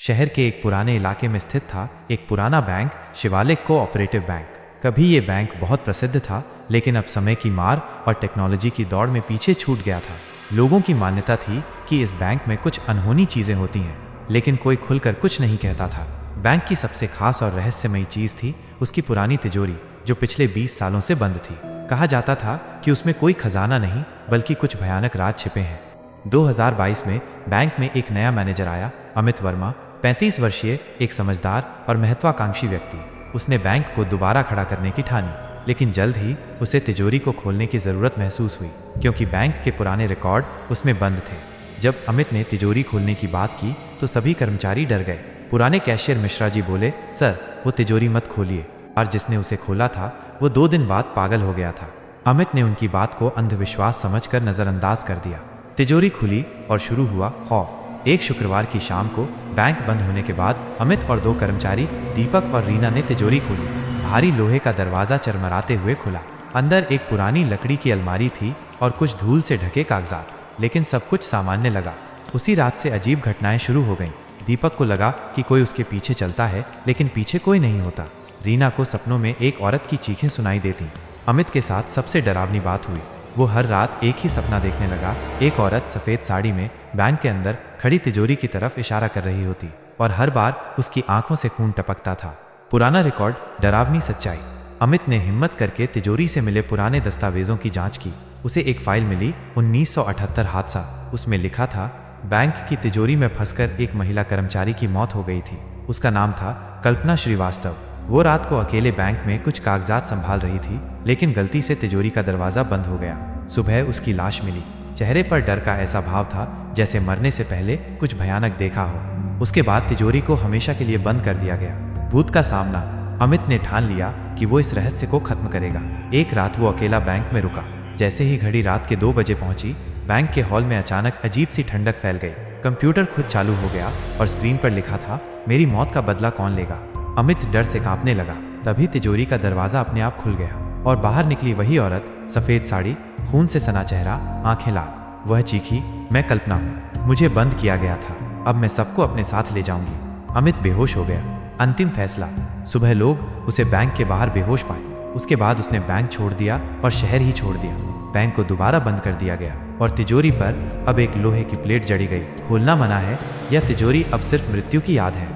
शहर के एक पुराने इलाके में स्थित था एक पुराना बैंक, शिवालिक कोऑपरेटिव बैंक। कभी ये बैंक बहुत प्रसिद्ध था, लेकिन अब समय की मार और टेक्नोलॉजी की दौड़ में पीछे छूट गया था। लोगों की मान्यता थी कि इस बैंक में कुछ अनहोनी चीजें होती हैं, लेकिन कोई खुलकर कुछ नहीं कहता था। बैंक की सबसे खास और रहस्यमयी चीज थी उसकी पुरानी तिजोरी, जो पिछले 20 सालों से बंद थी। कहा जाता था कि उसमें कोई खजाना नहीं, बल्कि कुछ भयानक राज छिपे हैं। 2022 में बैंक में एक नया मैनेजर आया, अमित वर्मा, 35 वर्षीय, एक समझदार और महत्वाकांक्षी व्यक्ति। उसने बैंक को दोबारा खड़ा करने की ठानी, लेकिन जल्द ही उसे तिजोरी को खोलने की जरूरत महसूस हुई, क्योंकि बैंक के पुराने रिकॉर्ड उसमें बंद थे। जब अमित ने तिजोरी खोलने की बात की तो सभी कर्मचारी डर गए। पुराने कैशियर मिश्रा जी बोले, सर, वो तिजोरी मत खोलिए। और जिसने उसे खोला था वो 2 दिन बाद पागल हो गया था। अमित ने उनकी बात को अंधविश्वास समझकर नजरअंदाज कर दिया। तिजोरी खुली और शुरू हुआ खौफ। एक शुक्रवार की शाम को बैंक बंद होने के बाद अमित और 2 कर्मचारी, दीपक और रीना, ने तिजोरी खोली। भारी लोहे का दरवाजा चरमराते हुए खुला। अंदर एक पुरानी लकड़ी की अलमारी थी और कुछ धूल से ढके कागजात, लेकिन सब कुछ सामान्य लगा। उसी रात से अजीब घटनाएं शुरू हो गईं। दीपक को लगा कि कोई उसके पीछे चलता है, लेकिन पीछे कोई नहीं होता। रीना को सपनों में एक औरत की चीखें सुनाई देती। अमित के साथ सबसे डरावनी बात हुई। वो हर रात एक ही सपना देखने लगा। एक औरत सफ़ेद साड़ी में बैंक के अंदर खड़ी तिजोरी की तरफ इशारा कर रही होती, और हर बार उसकी आंखों से खून टपकता था। पुराना रिकॉर्ड, डरावनी सच्चाई। अमित ने हिम्मत करके तिजोरी से मिले पुराने दस्तावेजों की जांच की। उसे एक फाइल मिली, 1978 हादसा। उसमें लिखा था, बैंक की तिजोरी में फंसकर एक महिला कर्मचारी की मौत हो गई थी। उसका नाम था कल्पना श्रीवास्तव। वो रात को अकेले बैंक में कुछ कागजात संभाल रही थी, लेकिन गलती से तिजोरी का दरवाजा बंद हो गया। सुबह उसकी लाश मिली। चेहरे पर डर का ऐसा भाव था जैसे मरने से पहले कुछ भयानक देखा हो। उसके बाद तिजोरी को हमेशा के लिए बंद कर दिया गया। भूत का सामना। अमित ने ठान लिया कि वो इस रहस्य को खत्म करेगा। एक रात वो अकेला बैंक में रुका। जैसे ही घड़ी रात के 2 बजे पहुंची, बैंक के हॉल में अचानक अजीब सी ठंडक फैल गई। कंप्यूटर खुद चालू हो गया और स्क्रीन पर लिखा था, मेरी मौत का बदला कौन लेगा। अमित डर से कांपने लगा। तभी तिजोरी का दरवाजा अपने आप खुल गया और बाहर निकली वही औरत, सफेद साड़ी, खून से सना चेहरा, आंखें लाल। वह चीखी, मैं कल्पना हूँ, मुझे बंद किया गया था, अब मैं सबको अपने साथ ले जाऊंगी। अमित बेहोश हो गया। अंतिम फैसला। सुबह लोग उसे बैंक के बाहर बेहोश पाए। उसके बाद उसने बैंक छोड़ दिया और शहर ही छोड़ दिया। बैंक को दोबारा बंद कर दिया गया और तिजोरी पर अब एक लोहे की प्लेट जड़ी गई, खोलना मना है। यह तिजोरी अब सिर्फ मृत्यु की याद है।